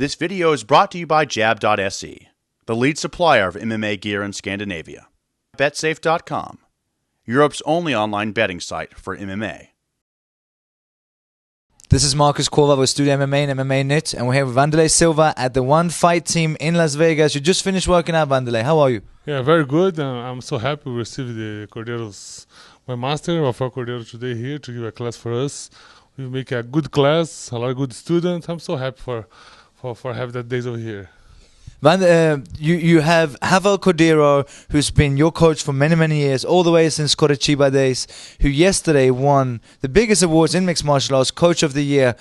This video is brought to you by Jab.se, the lead supplier of MMA gear in Scandinavia. BetSafe.com, Europe's only online betting site for MMA. This is Marcus Korva with StudioMMA and MMA Knit, and we're here with Wanderlei Silva at the One Fight team in Las Vegas. You just finished working out, Wanderlei. How are you? Yeah, very good. I'm so happy we received the Cordeiro's, my master, Rafael Cordeiro, today here to give a class for us. We make a good class, a lot of good students. I'm so happy for having that days over here. You have Rafael Cordeiro, who's been your coach for many, many years, all the way since Coritiba days, who yesterday won the biggest awards in mixed martial arts, Coach of the Year.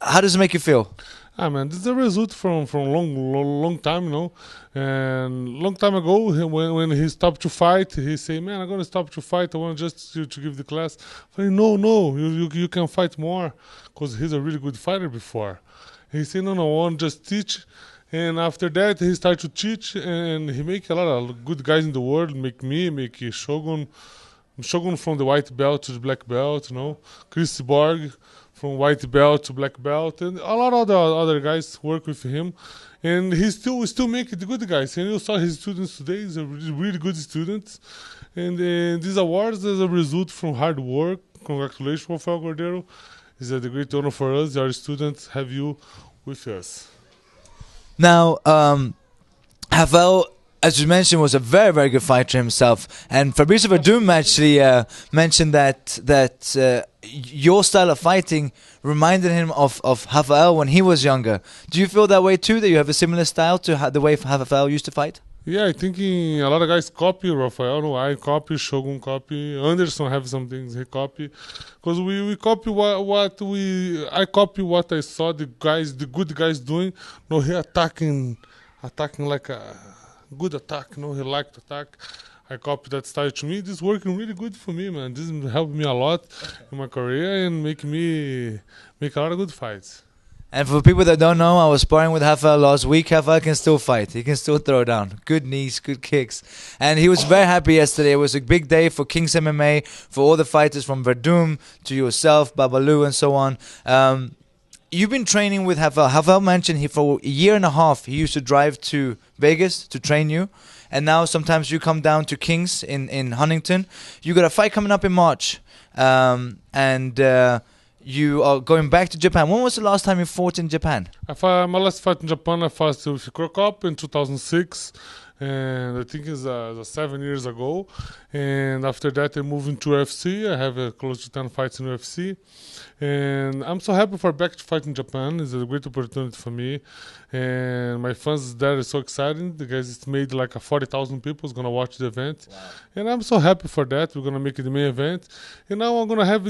How does it make you feel? Man, this is a result from long time, you know. And long time ago, when he stopped to fight, he said, "Man, I'm gonna stop to fight. I want just to give the class." But no, you can fight more, because he's a really good fighter before. He said, "No, I want just teach." And after that, he started to teach, and he make a lot of good guys in the world. Make Shogun from the white belt to the black belt, you know. Chris Borg from white belt to black belt, and a lot of the other guys work with him. And he still make the good guys. And you saw his students today; he's a really good student. And these awards is a result from hard work. Congratulations, Rafael Cordeiro. It's a great honor for us, our students, have you with us. Now, Rafael, as you mentioned, was a very, very good fighter himself. And Fabricio Verdum actually mentioned that your style of fighting reminded him of Rafael when he was younger. Do you feel that way too, that you have a similar style to the way Rafael used to fight? Yeah, I think a lot of guys copy Rafael. No, I copy, Shogun copy, Anderson have some things he copy. Because we copy I copy what I saw the good guys doing. No, he attacking like a good attack. No, he liked to attack. I copy that style. To me, this is working really good for me, man. This helped me a lot in my career and make me make a lot of good fights. And for people that don't know, I was sparring with Rafael last week. Rafael can still fight. He can still throw down. Good knees, good kicks. And he was very happy yesterday. It was a big day for Kings MMA, for all the fighters from Verdum to yourself, Babalu, and so on. You've been training with Rafael. Rafael mentioned for a year and a half, he used to drive to Vegas to train you. And now sometimes you come down to Kings in Huntington. You got a fight coming up in March. You are going back to Japan. When was the last time you fought in Japan? My last fight in Japan, I fought with Krokop in 2006. And I think it's 7 years ago. And after that, I moved into UFC. I have close to 10 fights in UFC. And I'm so happy for back to fight in Japan. It's a great opportunity for me. And my fans there are so excited. The guys, it's made like 40,000 people is going to watch the event. Wow. And I'm so happy for that. We're going to make it the main event. And now I'm going to have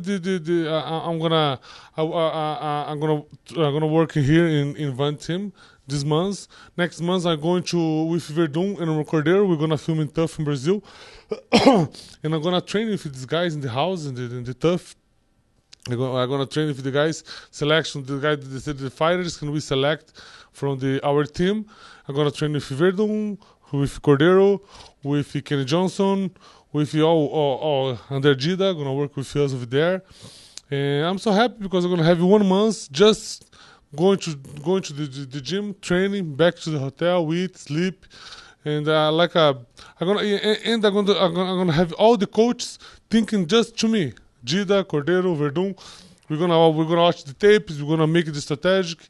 I'm gonna work here in Van Team this month. Next month I'm going to with Verdum and Cordeiro. We're gonna film in TUF in Brazil, and I'm gonna train with these guys in the house in the TUF. I'm gonna train with the guys. Selection the guys, the fighters can we select from our team. I'm gonna train with Verdum, with Cordeiro, with Kenny Johnson, with all under Gida. Gonna work with us over there. And I'm so happy because I'm gonna have 1 month just going to the gym, training, back to the hotel, eat, sleep, and I'm gonna have all the coaches thinking just to me. Gida, Cordeiro, Verdum. We're gonna watch the tapes. We're gonna make it strategic,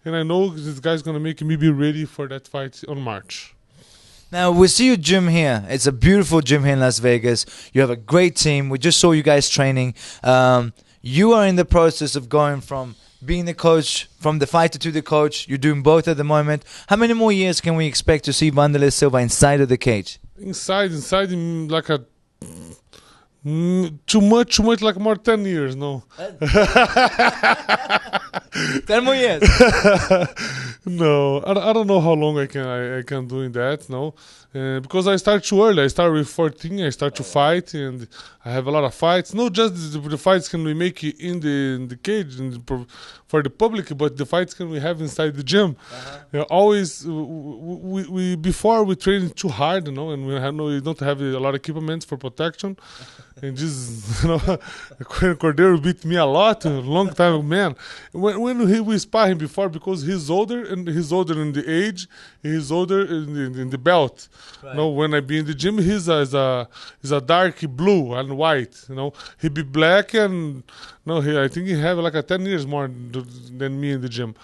and I know this guy's gonna make me be ready for that fight on March. Now, we see your gym here. It's a beautiful gym here in Las Vegas. You have a great team. We just saw you guys training. You are in the process of going from being the coach, from the fighter to the coach. You're doing both at the moment. How many more years can we expect to see Wanderlei Silva inside of the cage? Inside like too much, like more 10 years, no. 10 more years. No, I don't know how long I can doing that, no. Because I start too early. I start with 14. I start to fight, and I have a lot of fights. Not just the fights can we make in the cage. For for the public, but the fights can we have inside the gym. Always, we before we train too hard, and we don't have a lot of equipment for protection. And just, Cordero beat me a lot, a long time, man. When we spar him before, because he's older, and he's older in the age, he's older in the belt. Right. When I be in the gym, he's a dark blue and white. He be black, and I think he have like 10 years more than me in the gym.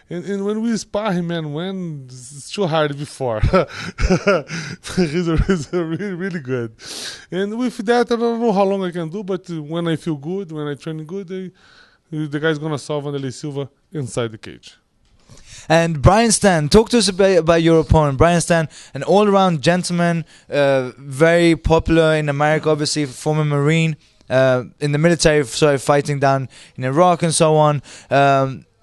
And when we spar him, man, it's too hard before. he's really, really good. And with that, I don't know how long I can do, but when I feel good, when I train good, the guy's going to solve Wanderlei Silva inside the cage. And Brian Stann, talk to us about your opponent. Brian Stann, an all-around gentleman, very popular in America, obviously, former Marine, in the military, fighting down in Iraq and so on.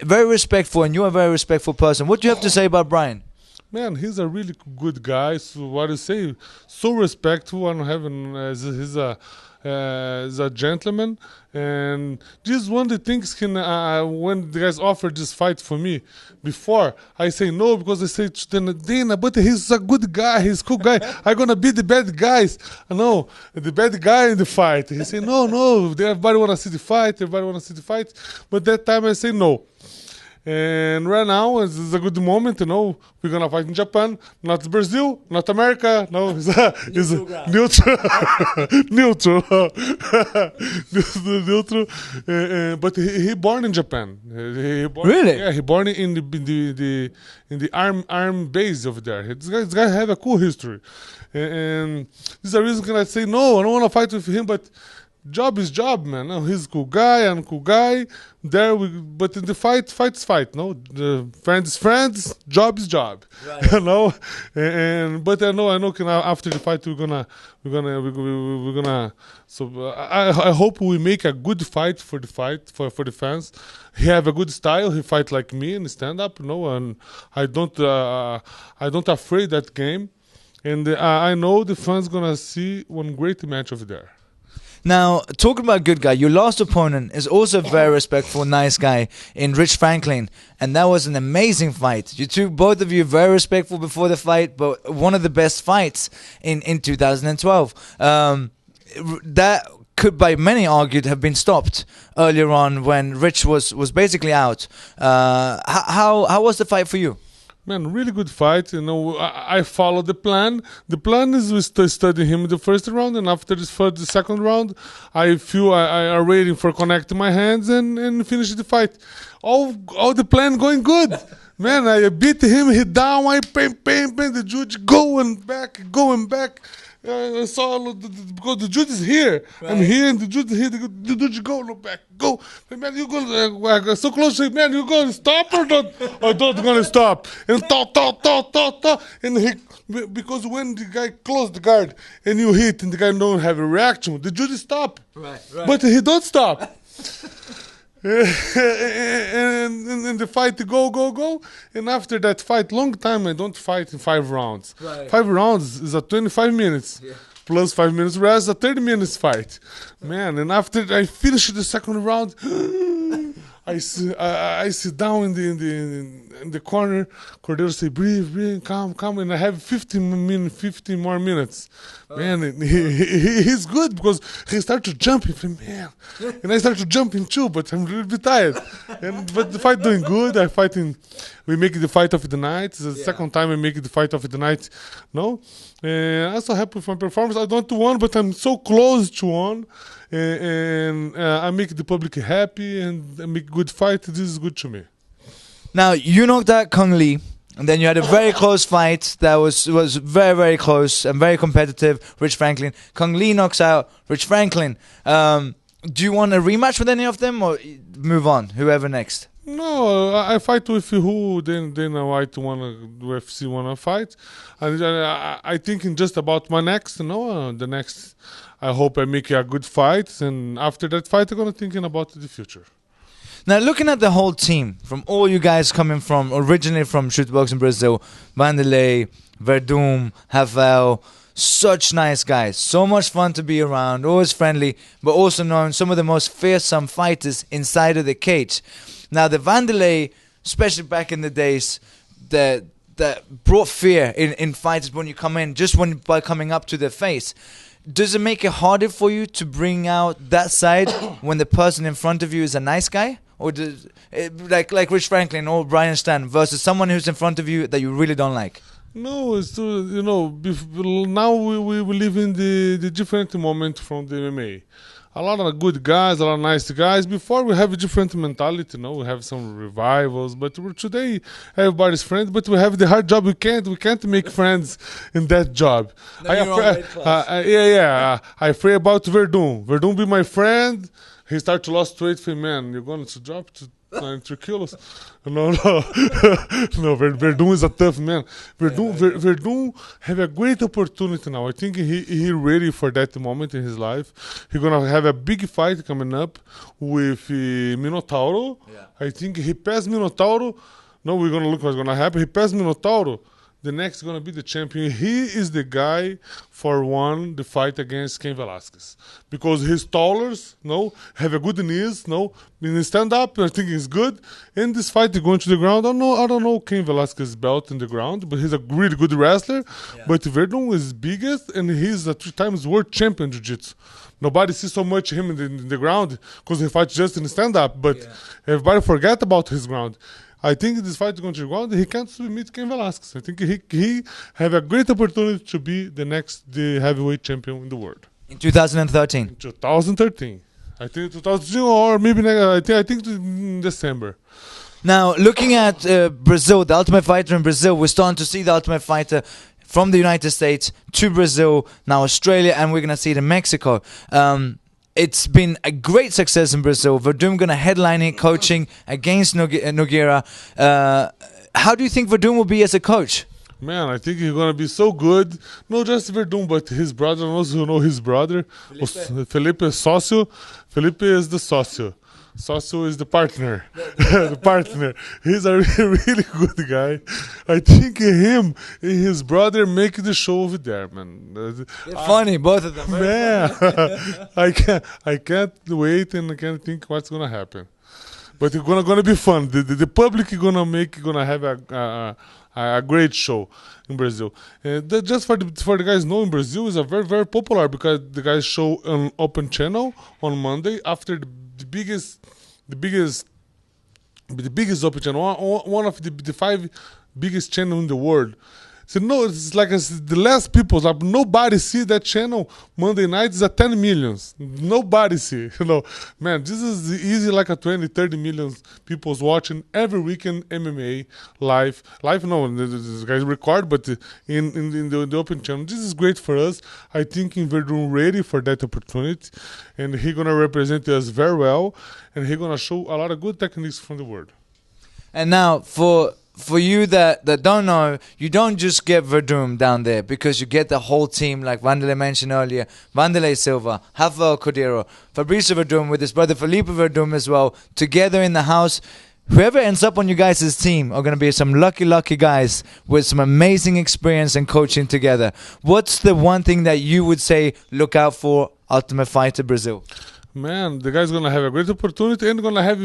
Very respectful, and you're a very respectful person. What do you have to say about Brian? Man, he's a really good guy. So what I say, so respectful, and he's a gentleman. And this one of the things when the guys offered this fight for me before, I say no, because I say to Dana, but he's a good guy, he's a cool guy. I'm gonna be the bad guys. No, the bad guy in the fight. He say no, everybody wanna see the fight, But that time I say no. And right now, it's a good moment, we're going to fight in Japan, not Brazil, not America, it's neutral. Neutral. But he born in Japan. Really? Yeah, he born in the arm base over there. This guy have a cool history. And this is the reason can I say, no, I don't want to fight with him, but job is job, man. He's a cool guy, I'm a cool guy. But in the fight is fight. The friends is friends, job is job. Right. But I know. After the fight, we're gonna. So I hope we make a good fight for the fans. He have a good style. He fight like me in stand up, and I don't afraid that game. And I know the fans gonna see one great match over there. Now, talking about good guy, your last opponent is also a very respectful, nice guy in Rich Franklin, and that was an amazing fight. Both of you, very respectful before the fight, but one of the best fights in 2012. That could, by many argued, have been stopped earlier on when Rich was basically out. How was the fight for you? Man, really good fight. I followed the plan. The plan is we study him in the first round, and after the second round, I feel I are waiting for connecting my hands and finish the fight. All the plan going good. Man, I beat him, he down, I bang, the judge going back. I saw because the judge is here. Right. I'm here, and the judge is here. The judge go, look back, go. Man, you go so close. Man, you gonna stop or not? Or not gonna stop? And talk. And because when the guy closed the guard and you hit, and the guy don't have a reaction, the judge stop. Right. But he don't stop. and the fight go. And after that fight, long time I don't fight in 5 rounds. Right. 5 rounds is a 25 minutes. Yeah. Plus 5 minutes rest, a 30 minutes fight. Man, and after I finish the second round, I sit down in the corner. Cordero say, breathe, calm, and I have 15 more minutes. Man, and he's good because he started to jump. Man, and I started to jumping too, but I'm a little bit tired. But the fight doing good. We make the fight of the night. It's the second time I make the fight of the night. I'm so happy with my performance. I don't won, but I'm so close to won. And I make the public happy and I make good fight. This is good to me. Now, you knocked out Kung Lee, and then you had a very close fight that was very, very close and very competitive. Rich Franklin. Kung Lee knocks out Rich Franklin. Do you want a rematch with any of them or move on? Whoever next? No, I fight with who then I UFC wanna fight. I thinking just about my next, the next. I hope I make a good fight, and after that fight, I'm gonna thinking about the future. Now, looking at the whole team, from all you guys coming from, originally from Shootboxing Brazil, Wanderlei, Verdum, Rafael, such nice guys, so much fun to be around, always friendly, but also knowing some of the most fearsome fighters inside of the cage. Now the Wanderlei, especially back in the days, that brought fear in fighters when you come in, just by coming up to their face. Does it make it harder for you to bring out that side when the person in front of you is a nice guy? Or does it, like Rich Franklin or Brian Stann versus someone who's in front of you that you really don't like? No, it's now we live in the different moment from the MMA. A lot of good guys, a lot of nice guys. Before we have a different mentality, we have some revivals, but today everybody's friends. But we have the hard job. We can't make friends in that job. I pray about Verdun. Verdun be my friend. He start to lose weight. Man, you're going to drop to 93 kilos. No. Verdun is a tough man. Verdun have a great opportunity now. I think he ready for that moment in his life. He's gonna have a big fight coming up with Minotauro. Yeah. I think he passed Minotauro. No, we're gonna look what's gonna happen. He passed Minotauro. The next is going to be the champion. He is the guy for the fight against Cain Velasquez. Because his tallers, have a good knees, in the stand-up, I think he's good. In this fight, going to the ground, I don't know Cain Velasquez's belt in the ground, but he's a really good wrestler. Yeah. But Verdun is biggest, and he's a 3 times world champion Jiu-Jitsu. Nobody sees so much him in the ground, because he fights just in the stand-up, but everybody forget about his ground. I think this fight is going to go on. He can't meet Cain Velasquez. I think he have a great opportunity to be the heavyweight champion in the world. In 2013. In 2013. I think 2013 or maybe I think in December. Now, looking at Brazil, the Ultimate Fighter in Brazil, we're starting to see the Ultimate Fighter from the United States to Brazil, now Australia, and we're going to see it in Mexico. It's been a great success in Brazil. Verdun going to headline it, coaching against Nogueira. How do you think Verdun will be as a coach? Man, I think he's going to be so good. Not just Verdun, but his brother, also his brother. Felipe is Sócio. Felipe is the Sócio. Sócio is the partner. The partner. He's a really good guy. I think him and his brother make the show over there, man. They're funny, both of them. Man, I can't wait and I can't think what's gonna happen. But it's gonna be fun. The public is gonna have a great show in Brazil. Just for the guys know, in Brazil is a very, very popular because the guys show on open channel on Monday after the biggest open channel, one of the 5 biggest channel in the world. So it's like the last people, like nobody see that channel. Monday night is at 10 millions. Nobody see, man. This is easy, like a 20-30 million people's watching every weekend MMA live. No, this guys record, but in the open channel. This is great for us. I think in Verdun ready for that opportunity, and he gonna represent us very well, and he gonna show a lot of good techniques from the world. And now for you that don't know, you don't just get Verdun down there because you get the whole team, like Wanderlei mentioned earlier, Wanderlei Silva, Rafael Cordeiro, Fabrício Verdun with his brother Felipe Verdun as well, together in the house. Whoever ends up on you guys' team are going to be some lucky guys with some amazing experience and coaching together. What's the one thing that you would say, look out for Ultimate Fighter Brazil? Man, the guy's gonna have a great opportunity, and gonna have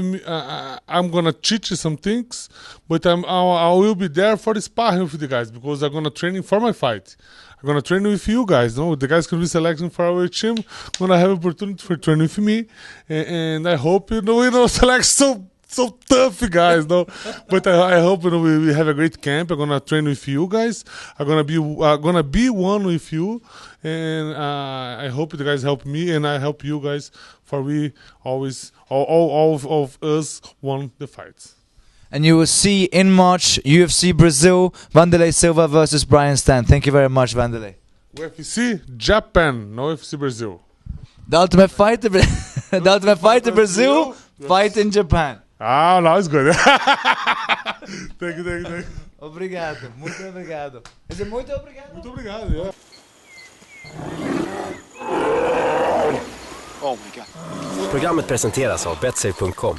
I'm gonna teach you some things, but I will be there for the sparring with the guys because I'm gonna training for my fight. I'm gonna train with you guys. The guys can be selecting for our team. Gonna have opportunity for training with me, and I hope select so tough guys, But I hope we have a great camp. I'm gonna train with you guys. I'm gonna be one with you, and I hope the guys help me and I help you guys. For we always all of us won the fights. And you will see in March UFC Brazil, Wanderlei Silva versus Brian Stann. Thank you very much, Wanderlei. UFC Japan, no UFC Brazil. The Ultimate Fighter, the Ultimate Fighter Brazil, fight in Japan. No, it's good. Thank you. Obrigado, muito obrigado. Is it muito obrigado? Muito obrigado, yeah. Oh my God. Programmet presenteras av betsafe.com.